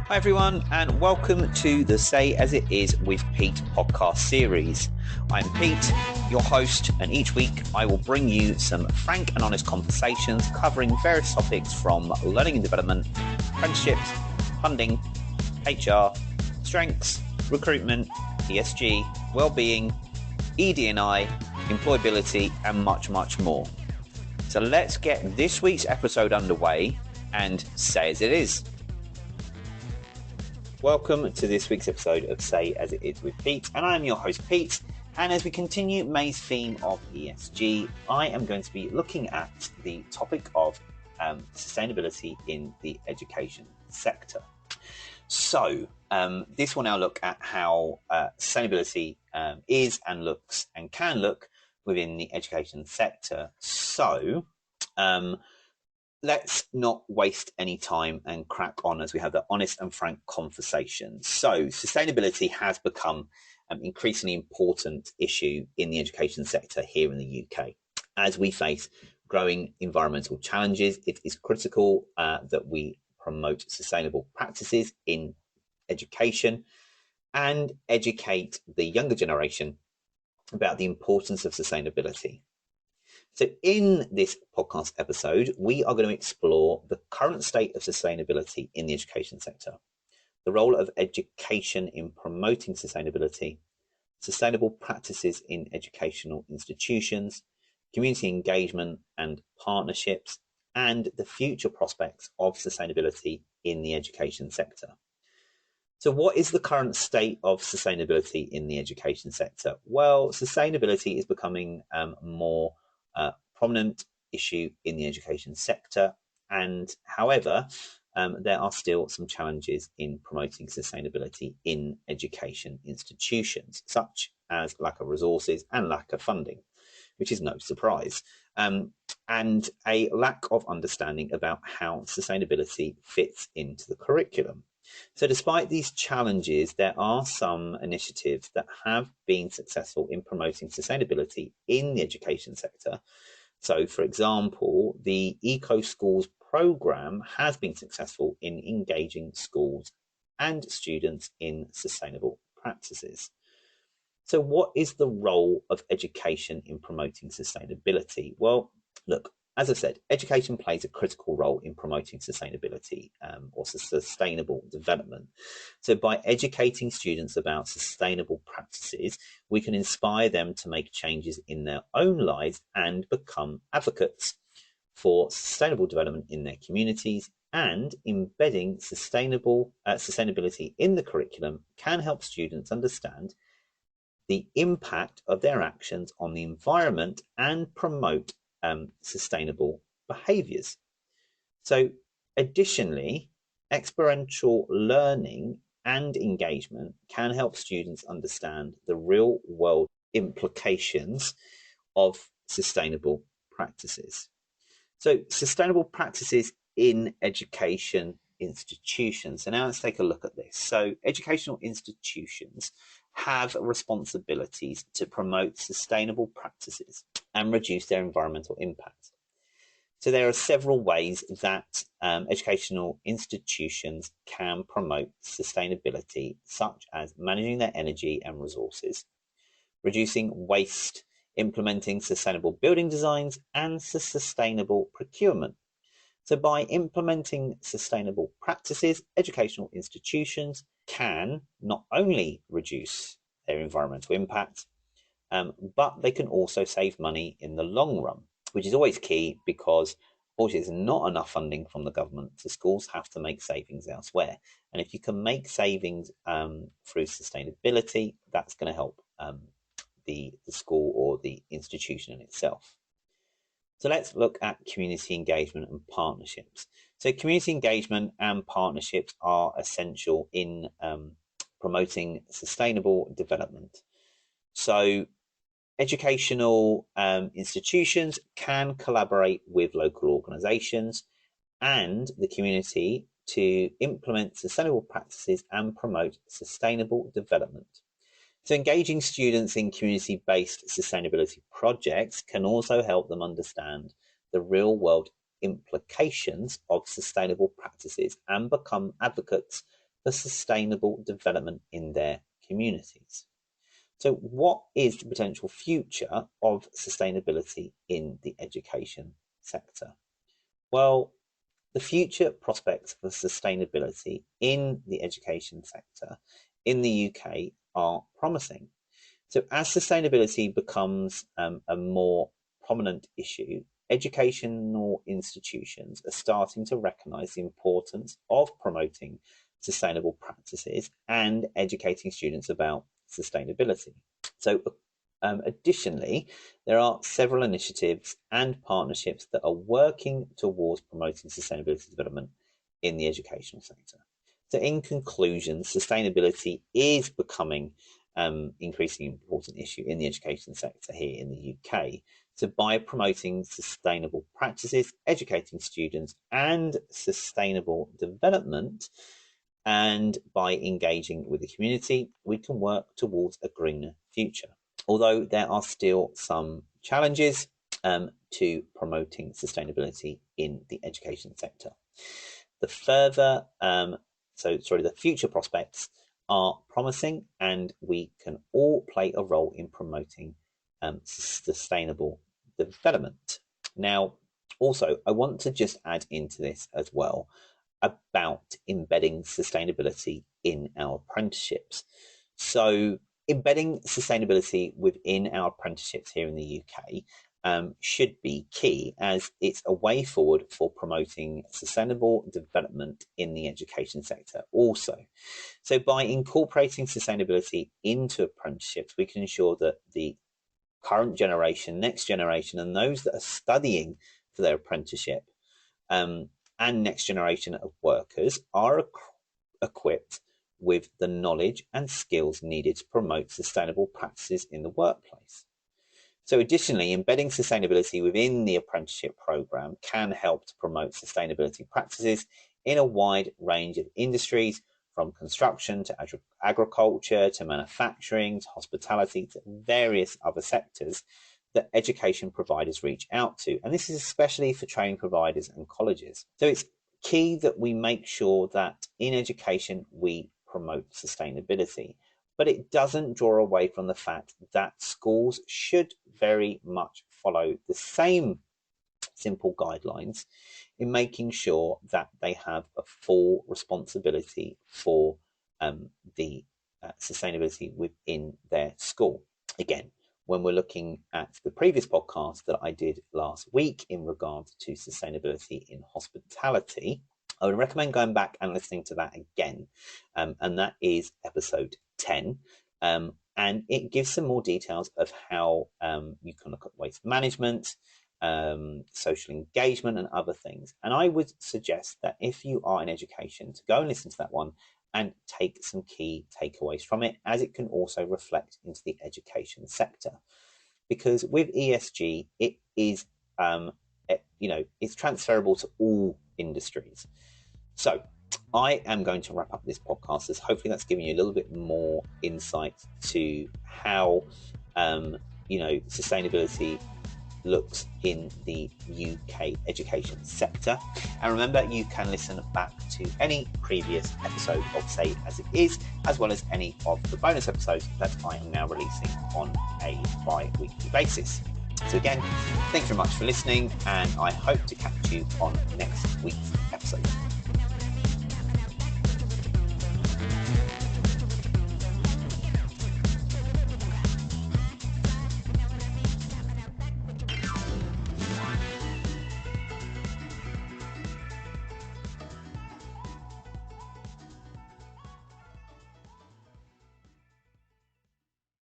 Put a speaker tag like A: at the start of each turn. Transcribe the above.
A: Hi everyone, and welcome to the Say As It Is with Pete podcast series. I'm Pete, your host, and each week I will bring you some frank and honest conversations covering various topics from learning and development, apprenticeships, funding, HR, strengths, recruitment, ESG, well-being, ED&I, employability, and much, much more. So let's get this week's episode underway and say as it is. Welcome to this week's episode of Say As It Is with Pete, and I'm your host Pete. And as we continue May's theme of ESG, I am going to be looking at the topic of sustainability in the education sector. So this will now look at how sustainability is and looks and can look within the education sector. So let's not waste any time and crack on as we have the honest and frank conversation. So sustainability has become an increasingly important issue in the education sector here in the UK. As we face growing environmental challenges, it is critical that we promote sustainable practices in education and educate the younger generation about the importance of sustainability. So in this podcast episode, we are going to explore the current state of sustainability in the education sector, the role of education in promoting sustainability, sustainable practices in educational institutions, community engagement and partnerships, and the future prospects of sustainability in the education sector. So what is the current state of sustainability in the education sector? Well, sustainability is becoming more prominent issue in the education sector, and however there are still some challenges in promoting sustainability in education institutions, such as lack of resources and lack of funding, which is no surprise, and a lack of understanding about how sustainability fits into the curriculum. So despite these challenges, there are some initiatives that have been successful in promoting sustainability in the education sector. So, for example, the Eco Schools programme has been successful in engaging schools and students in sustainable practices. So what is the role of education in promoting sustainability? Well, look, as I said, education plays a critical role in promoting sustainability or sustainable development. So by educating students about sustainable practices, we can inspire them to make changes in their own lives and become advocates for sustainable development in their communities. And embedding sustainability in the curriculum can help students understand the impact of their actions on the environment and promote sustainable behaviours. So additionally, experiential learning and engagement can help students understand the real world implications of sustainable practices. So sustainable practices in education institutions. So now let's take a look at this. So educational institutions have responsibilities to promote sustainable practices and reduce their environmental impact. So there are several ways that educational institutions can promote sustainability, such as managing their energy and resources, reducing waste, implementing sustainable building designs, and sustainable procurement. So by implementing sustainable practices, educational institutions can not only reduce their environmental impact, but they can also save money in the long run, which is always key because unfortunately there's not enough funding from the government, so schools have to make savings elsewhere. And if you can make savings through sustainability, that's going to help the school or the institution in itself. So let's look at community engagement and partnerships. So community engagement and partnerships are essential in promoting sustainable development. So educational institutions can collaborate with local organisations and the community to implement sustainable practices and promote sustainable development. So engaging students in community-based sustainability projects can also help them understand the real-world implications of sustainable practices and become advocates for sustainable development in their communities. So what is the potential future of sustainability in the education sector? Well, the future prospects for sustainability in the education sector in the UK are promising. So as sustainability becomes a more prominent issue, educational institutions are starting to recognise the importance of promoting sustainable practices and educating students about sustainability. So additionally, there are several initiatives and partnerships that are working towards promoting sustainability development in the educational sector. So in conclusion, sustainability is becoming increasingly important issue in the education sector here in the UK. So by promoting sustainable practices, educating students and sustainable development, and by engaging with the community, we can work towards a greener future. Although there are still some challenges to promoting sustainability in the education sector. The future prospects are promising, and we can all play a role in promoting sustainable development. Now, also, I want to just add into this as well about embedding sustainability in our apprenticeships. So embedding sustainability within our apprenticeships here in the UK should be key, as it's a way forward for promoting sustainable development in the education sector also. So by incorporating sustainability into apprenticeships, we can ensure that the current generation, next generation, and those that are studying for their apprenticeship and next generation of workers are equipped with the knowledge and skills needed to promote sustainable practices in the workplace. So additionally, embedding sustainability within the apprenticeship programme can help to promote sustainability practices in a wide range of industries, from construction to agriculture to manufacturing to hospitality to various other sectors that education providers reach out to. And this is especially for training providers and colleges. So it's key that we make sure that in education we promote sustainability, but it doesn't draw away from the fact that schools should very much follow the same simple guidelines in making sure that they have a full responsibility for the sustainability within their school. Again, when we're looking at the previous podcast that I did last week in regards to sustainability in hospitality, I would recommend going back and listening to that again. And that is episode 10. And it gives some more details of how you can look at waste management, social engagement and other things. And I would suggest that if you are in education, to go and listen to that one and take some key takeaways from it, as it can also reflect into the education sector. Because with ESG, it is, it's transferable to all industries. So I am going to wrap up this podcast, as hopefully that's giving you a little bit more insight to how, sustainability looks in the UK education sector. And remember, you can listen back to any previous episode of Say It As It Is, as well as any of the bonus episodes that I am now releasing on a bi-weekly basis. So again, thanks very much for listening, and I hope to catch you on next week's